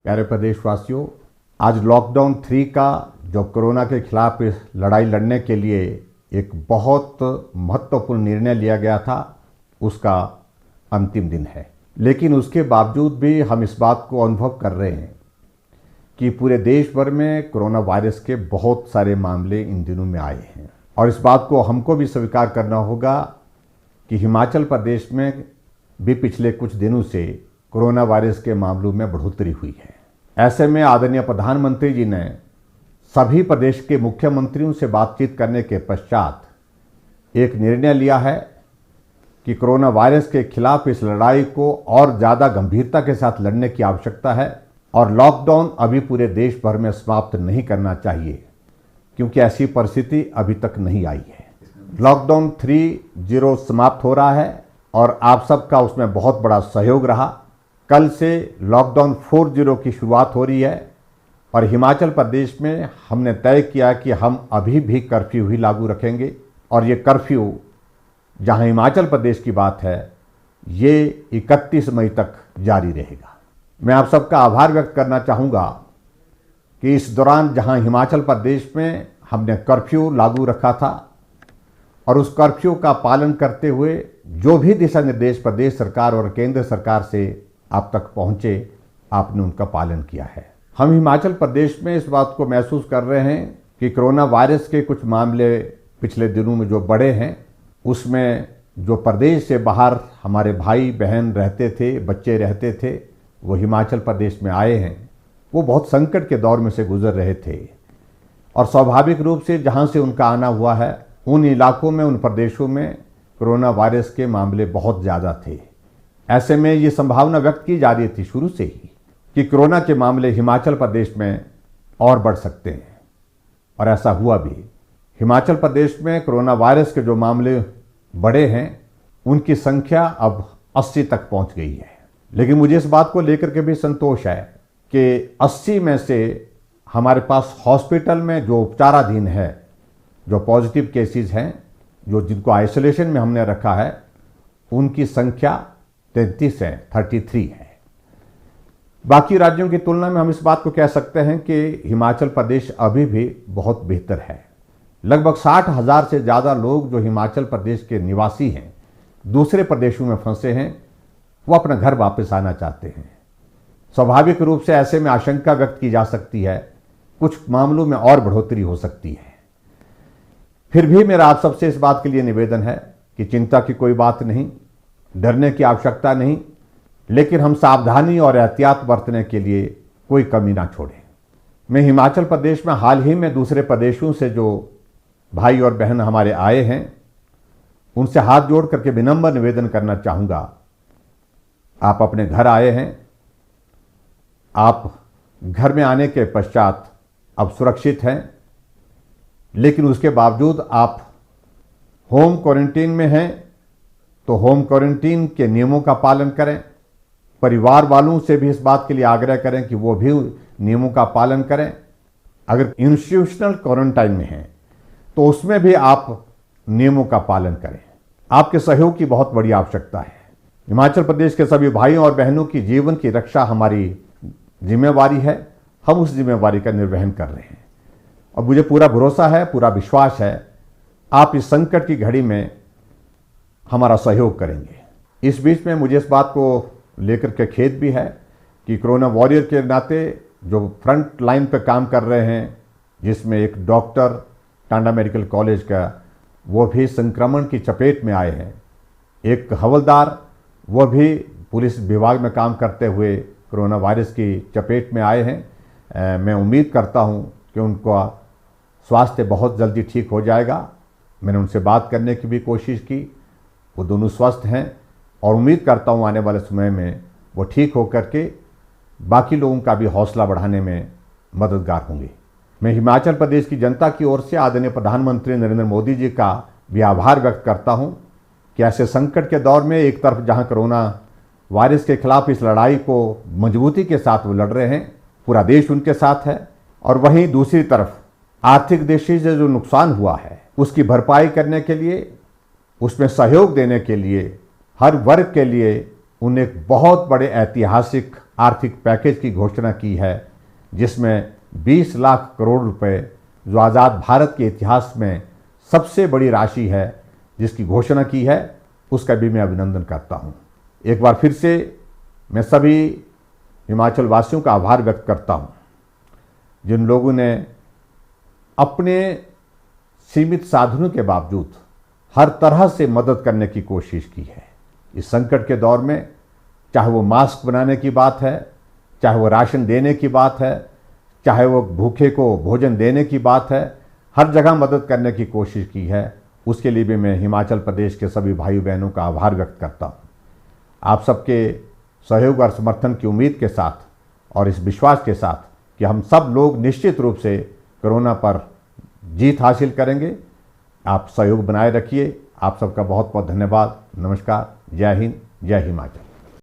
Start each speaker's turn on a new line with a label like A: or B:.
A: प्यारे प्रदेशवासियों, आज लॉकडाउन 3 का जो कोरोना के खिलाफ इस लड़ाई लड़ने के लिए एक बहुत महत्वपूर्ण निर्णय लिया गया था, उसका अंतिम दिन है। लेकिन उसके बावजूद भी हम इस बात को अनुभव कर रहे हैं कि पूरे देश भर में कोरोना वायरस के बहुत सारे मामले इन दिनों में आए हैं। और इस बात को हमको भी स्वीकार करना होगा कि हिमाचल प्रदेश में भी पिछले कुछ दिनों से कोरोना वायरस के मामलों में बढ़ोतरी हुई है। ऐसे में आदरणीय प्रधानमंत्री जी ने सभी प्रदेश के मुख्यमंत्रियों से बातचीत करने के पश्चात एक निर्णय लिया है कि कोरोना वायरस के खिलाफ इस लड़ाई को और ज़्यादा गंभीरता के साथ लड़ने की आवश्यकता है और लॉकडाउन अभी पूरे देश भर में समाप्त नहीं करना चाहिए, क्योंकि ऐसी परिस्थिति अभी तक नहीं आई है। लॉकडाउन 3.0 समाप्त हो रहा है और आप सबका उसमें बहुत बड़ा सहयोग रहा। कल से लॉकडाउन 4.0 की शुरुआत हो रही है और हिमाचल प्रदेश में हमने तय किया कि हम अभी भी कर्फ्यू ही लागू रखेंगे और ये कर्फ्यू, जहां हिमाचल प्रदेश की बात है, ये 31 मई तक जारी रहेगा। मैं आप सबका आभार व्यक्त करना चाहूँगा कि इस दौरान जहां हिमाचल प्रदेश में हमने कर्फ्यू लागू रखा था और उस कर्फ्यू का पालन करते हुए जो भी दिशा निर्देश प्रदेश सरकार और केंद्र सरकार से आप तक पहुँचे, आपने उनका पालन किया है। हम हिमाचल प्रदेश में इस बात को महसूस कर रहे हैं कि कोरोना वायरस के कुछ मामले पिछले दिनों में जो बढ़े हैं, उसमें जो प्रदेश से बाहर हमारे भाई बहन रहते थे, बच्चे रहते थे, वो हिमाचल प्रदेश में आए हैं। वो बहुत संकट के दौर में से गुजर रहे थे और स्वाभाविक रूप से जहाँ से उनका आना हुआ है, उन इलाकों में, उन प्रदेशों में कोरोना वायरस के मामले बहुत ज़्यादा थे। ऐसे में ये संभावना व्यक्त की जा रही थी शुरू से ही कि कोरोना के मामले हिमाचल प्रदेश में और बढ़ सकते हैं, और ऐसा हुआ भी। हिमाचल प्रदेश में कोरोना वायरस के जो मामले बढ़े हैं, उनकी संख्या अब 80 तक पहुंच गई है। लेकिन मुझे इस बात को लेकर के भी संतोष है कि 80 में से हमारे पास हॉस्पिटल में जो उपचाराधीन है, जो पॉजिटिव केसेस हैं, जो जिनको आइसोलेशन में हमने रखा है, उनकी संख्या 33 है, 33 है। बाकी राज्यों की तुलना में हम इस बात को कह सकते हैं कि हिमाचल प्रदेश अभी भी बहुत बेहतर है। लगभग 60,000 से ज़्यादा लोग जो हिमाचल प्रदेश के निवासी हैं, दूसरे प्रदेशों में फंसे हैं, वो अपना घर वापस आना चाहते हैं। स्वाभाविक रूप से ऐसे में आशंका व्यक्त की जा सकती है कुछ मामलों में और बढ़ोतरी हो सकती है। फिर भी मेरा आप सबसे इस बात के लिए निवेदन है कि चिंता की कोई बात नहीं, डरने की आवश्यकता नहीं, लेकिन हम सावधानी और एहतियात बरतने के लिए कोई कमी ना छोड़ें। मैं हिमाचल प्रदेश में हाल ही में दूसरे प्रदेशों से जो भाई और बहन हमारे आए हैं, उनसे हाथ जोड़ करके विनम्र निवेदन करना चाहूँगा। आप अपने घर आए हैं, आप घर में आने के पश्चात अब सुरक्षित हैं, लेकिन उसके बावजूद आप होम क्वारंटीन में हैं, तो होम क्वारंटीन के नियमों का पालन करें। परिवार वालों से भी इस बात के लिए आग्रह करें कि वो भी नियमों का पालन करें। अगर इंस्टीट्यूशनल क्वारंटाइन में हैं, तो उसमें भी आप नियमों का पालन करें। आपके सहयोग की बहुत बड़ी आवश्यकता है। हिमाचल प्रदेश के सभी भाइयों और बहनों की जीवन की रक्षा हमारी जिम्मेवारी है। हम उस जिम्मेवारी का निर्वहन कर रहे हैं और मुझे पूरा भरोसा है, पूरा विश्वास है, आप इस संकट की घड़ी में हमारा सहयोग करेंगे। इस बीच में मुझे इस बात को लेकर के खेद भी है कि कोरोना वॉरियर के नाते जो फ्रंट लाइन पे काम कर रहे हैं, जिसमें एक डॉक्टर टांडा मेडिकल कॉलेज का, वो भी संक्रमण की चपेट में आए हैं। एक हवलदार, वो भी पुलिस विभाग में काम करते हुए कोरोना वायरस की चपेट में आए हैं। मैं उम्मीद करता हूं कि उनका स्वास्थ्य बहुत जल्दी ठीक हो जाएगा। मैंने उनसे बात करने की भी कोशिश की, वो दोनों स्वस्थ हैं और उम्मीद करता हूं आने वाले समय में वो ठीक होकर के बाकी लोगों का भी हौसला बढ़ाने में मददगार होंगे। मैं हिमाचल प्रदेश की जनता की ओर से आदरणीय प्रधानमंत्री नरेंद्र मोदी जी का भी आभार व्यक्त करता हूं कि ऐसे संकट के दौर में एक तरफ जहां कोरोना वायरस के खिलाफ इस लड़ाई को मजबूती के साथ वो लड़ रहे हैं, पूरा देश उनके साथ है, और वहीं दूसरी तरफ आर्थिक दृष्टि से जो नुकसान हुआ है उसकी भरपाई करने के लिए, उसमें सहयोग देने के लिए हर वर्ग के लिए उन्हें एक बहुत बड़े ऐतिहासिक आर्थिक पैकेज की घोषणा की है, जिसमें 20 लाख करोड़ रुपए, जो आज़ाद भारत के इतिहास में सबसे बड़ी राशि है, जिसकी घोषणा की है, उसका भी मैं अभिनंदन करता हूँ। एक बार फिर से मैं सभी हिमाचल वासियों का आभार व्यक्त करता हूँ, जिन लोगों ने अपने सीमित साधनों के बावजूद हर तरह से मदद करने की कोशिश की है। इस संकट के दौर में चाहे वो मास्क बनाने की बात है, चाहे वो राशन देने की बात है, चाहे वो भूखे को भोजन देने की बात है, हर जगह मदद करने की कोशिश की है। उसके लिए भी मैं हिमाचल प्रदेश के सभी भाई बहनों का आभार व्यक्त करता हूँ। आप सबके सहयोग और समर्थन की उम्मीद के साथ और इस विश्वास के साथ कि हम सब लोग निश्चित रूप से कोरोना पर जीत हासिल करेंगे, आप सहयोग बनाए रखिए। आप सबका बहुत बहुत धन्यवाद। नमस्कार। जय हिंद, जय हिमाचल।